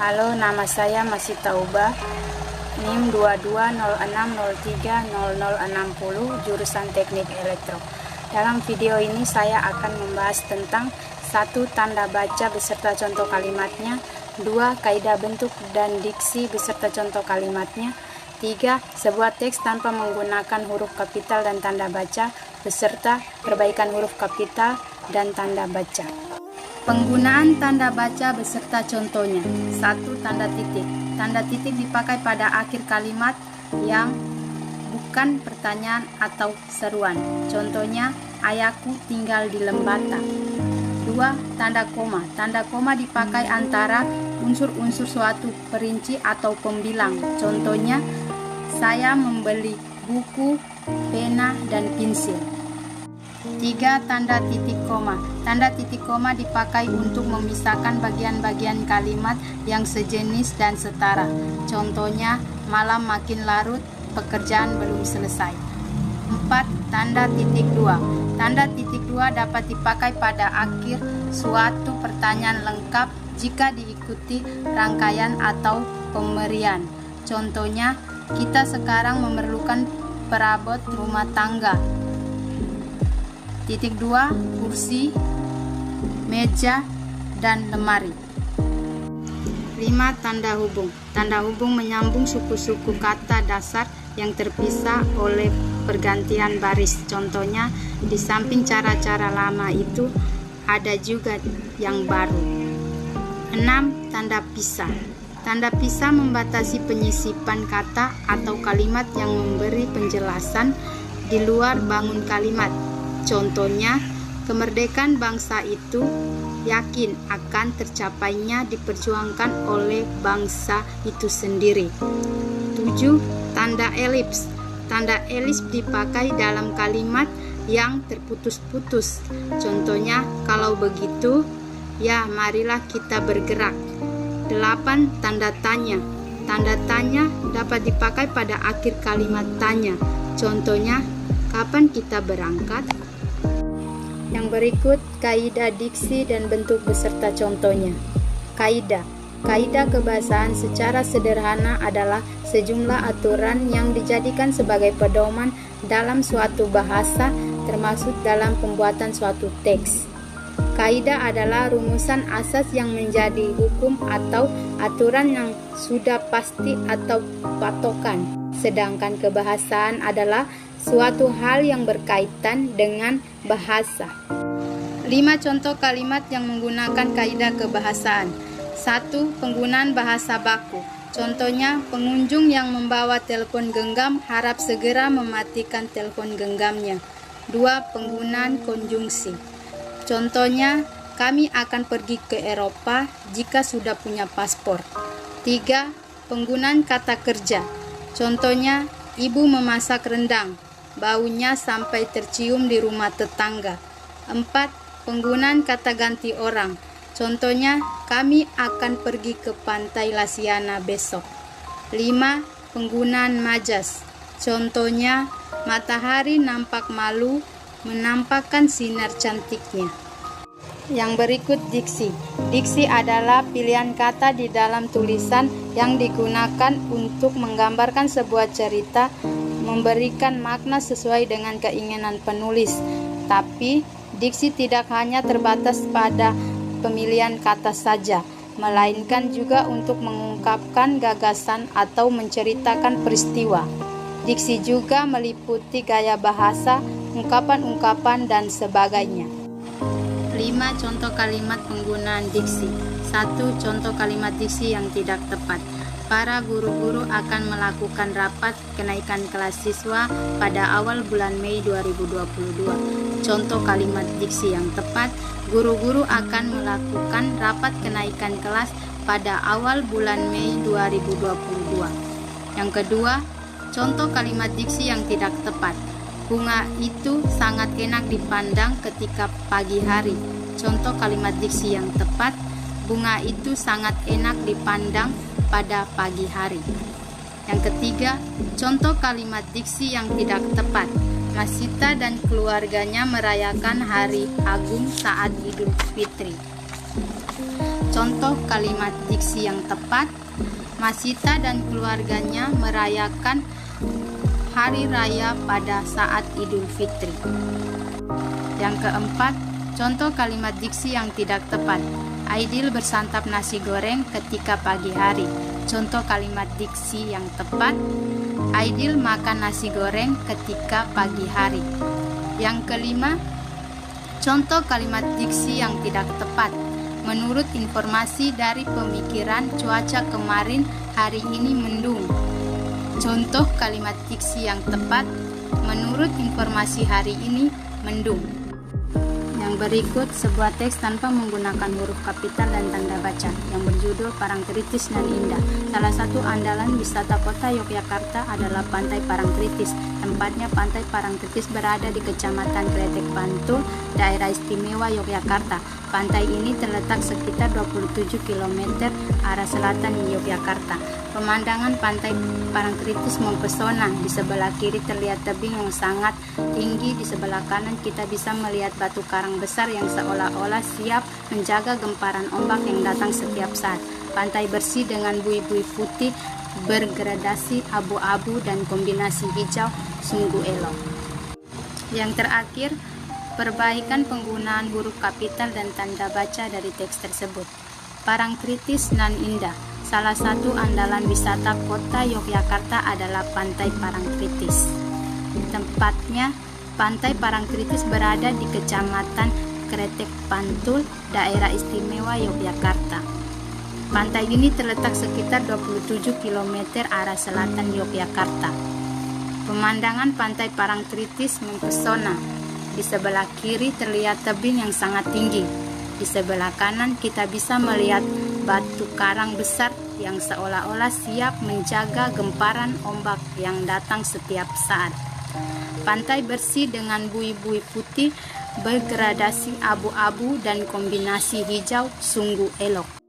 Halo, nama saya Masita Ubah, NIM 2206030060, jurusan Teknik Elektro. Dalam video ini saya akan membahas tentang 1. Tanda baca beserta contoh kalimatnya, 2. Kaidah bentuk dan diksi beserta contoh kalimatnya, 3. Sebuah teks tanpa menggunakan huruf kapital dan tanda baca beserta perbaikan huruf kapital dan tanda baca. Penggunaan tanda baca beserta contohnya. 1. Tanda titik. Tanda titik dipakai pada akhir kalimat yang bukan pertanyaan atau seruan. Contohnya, ayahku tinggal di Lembata. 2. Tanda koma. Tanda koma dipakai antara unsur-unsur suatu perinci atau pembilang. Contohnya, saya membeli buku, pena, dan pensil. 3. Tanda titik koma. Tanda titik koma dipakai untuk memisahkan bagian-bagian kalimat yang sejenis dan setara. Contohnya, malam makin larut, pekerjaan belum selesai. 4. Tanda titik dua. Tanda titik dua dapat dipakai pada akhir suatu pertanyaan lengkap jika diikuti rangkaian atau pemberian. Contohnya, kita sekarang memerlukan perabot rumah tangga. Titik 2, kursi, meja, dan lemari. 5. Tanda hubung. Tanda hubung menyambung suku-suku kata dasar yang terpisah oleh pergantian baris. Contohnya, di samping cara-cara lama itu, ada juga yang baru. 6. Tanda pisah. Tanda pisah membatasi penyisipan kata atau kalimat yang memberi penjelasan di luar bangun kalimat. Contohnya, kemerdekaan bangsa itu yakin akan tercapainya diperjuangkan oleh bangsa itu sendiri. 7. Tanda elips. Tanda elips dipakai dalam kalimat yang terputus-putus. Contohnya, kalau begitu, ya marilah kita bergerak. 8. Tanda tanya. Tanda tanya dapat dipakai pada akhir kalimat tanya. Contohnya, kapan kita berangkat? Yang berikut kaidah diksi dan bentuk beserta contohnya. Kaidah. Kaidah kebahasaan secara sederhana adalah sejumlah aturan yang dijadikan sebagai pedoman dalam suatu bahasa, termasuk dalam pembuatan suatu teks. Kaidah adalah rumusan asas yang menjadi hukum atau aturan yang sudah pasti atau patokan. Sedangkan kebahasaan adalah suatu hal yang berkaitan dengan bahasa. 5 contoh kalimat yang menggunakan kaidah kebahasaan. 1. Penggunaan bahasa baku. Contohnya, pengunjung yang membawa telepon genggam harap segera mematikan telepon genggamnya. 2. Penggunaan konjungsi. Contohnya, kami akan pergi ke Eropa jika sudah punya paspor. 3. Penggunaan kata kerja. Contohnya, ibu memasak rendang, baunya sampai tercium di rumah tetangga. 4. Penggunaan kata ganti orang. Contohnya, kami akan pergi ke pantai Lasiana besok. 5. Penggunaan majas. Contohnya, matahari nampak malu menampakkan sinar cantiknya. Yang berikut diksi. Diksi adalah pilihan kata di dalam tulisan yang digunakan untuk menggambarkan sebuah cerita, memberikan makna sesuai dengan keinginan penulis. Tapi, diksi tidak hanya terbatas pada pemilihan kata saja, melainkan juga untuk mengungkapkan gagasan atau menceritakan peristiwa. Diksi juga meliputi gaya bahasa, ungkapan-ungkapan, dan sebagainya. 5 contoh kalimat penggunaan diksi. 1. Contoh kalimat diksi yang tidak tepat. Para guru-guru akan melakukan rapat kenaikan kelas siswa pada awal bulan Mei 2022. Contoh kalimat diksi yang tepat. Guru-guru akan melakukan rapat kenaikan kelas pada awal bulan Mei 2022. Yang kedua, contoh kalimat diksi yang tidak tepat. Bunga itu sangat enak dipandang ketika pagi hari. Contoh kalimat diksi yang tepat. Bunga itu sangat enak dipandang pada pagi hari. Yang ketiga, contoh kalimat diksi yang tidak tepat. Masita dan keluarganya merayakan hari agung saat Idul Fitri. contoh kalimat diksi yang tepat. Masita dan keluarganya merayakan hari raya pada saat Idul Fitri. Yang keempat, contoh kalimat diksi yang tidak tepat. Aidil bersantap nasi goreng ketika pagi hari. Contoh kalimat diksi yang tepat. Aidil makan nasi goreng ketika pagi hari. Yang kelima, contoh kalimat diksi yang tidak tepat. Menurut informasi dari pemikiran, cuaca kemarin hari ini mendung. Contoh kalimat diksi yang tepat. Menurut informasi hari ini mendung. Yang berikut sebuah teks tanpa menggunakan huruf kapital dan tanda baca yang berjudul Parangtritis nan Indah. Salah satu andalan wisata kota Yogyakarta adalah Pantai Parangtritis. Tempatnya Pantai Parangtritis berada di Kecamatan Kretek Bantul, Daerah Istimewa Yogyakarta. Pantai ini terletak sekitar 27 km arah selatan Yogyakarta. Pemandangan Pantai Parangtritis mempesona. Di sebelah kiri terlihat tebing yang sangat tinggi. Di sebelah kanan kita bisa melihat batu karang besar yang seolah-olah siap menjaga gemparan ombak yang datang setiap saat. Pantai bersih dengan buih-buih putih bergradasi abu-abu dan kombinasi hijau sungguh elok. Yang terakhir, perbaikan penggunaan huruf kapital dan tanda baca dari teks tersebut. Parangtritis nan Indah. Salah satu andalan wisata kota Yogyakarta adalah Pantai Parangtritis. Tempatnya, Pantai Parangtritis berada di Kecamatan Kretek Bantul, Daerah Istimewa Yogyakarta. Pantai ini terletak sekitar 27 km arah selatan Yogyakarta. Pemandangan Pantai Parangtritis mempesona. Di sebelah kiri terlihat tebing yang sangat tinggi. Di sebelah kanan kita bisa melihat batu karang besar yang seolah-olah siap menjaga gemparan ombak yang datang setiap saat. Pantai bersih dengan buih-buih putih bergradasi abu-abu dan kombinasi hijau sungguh elok.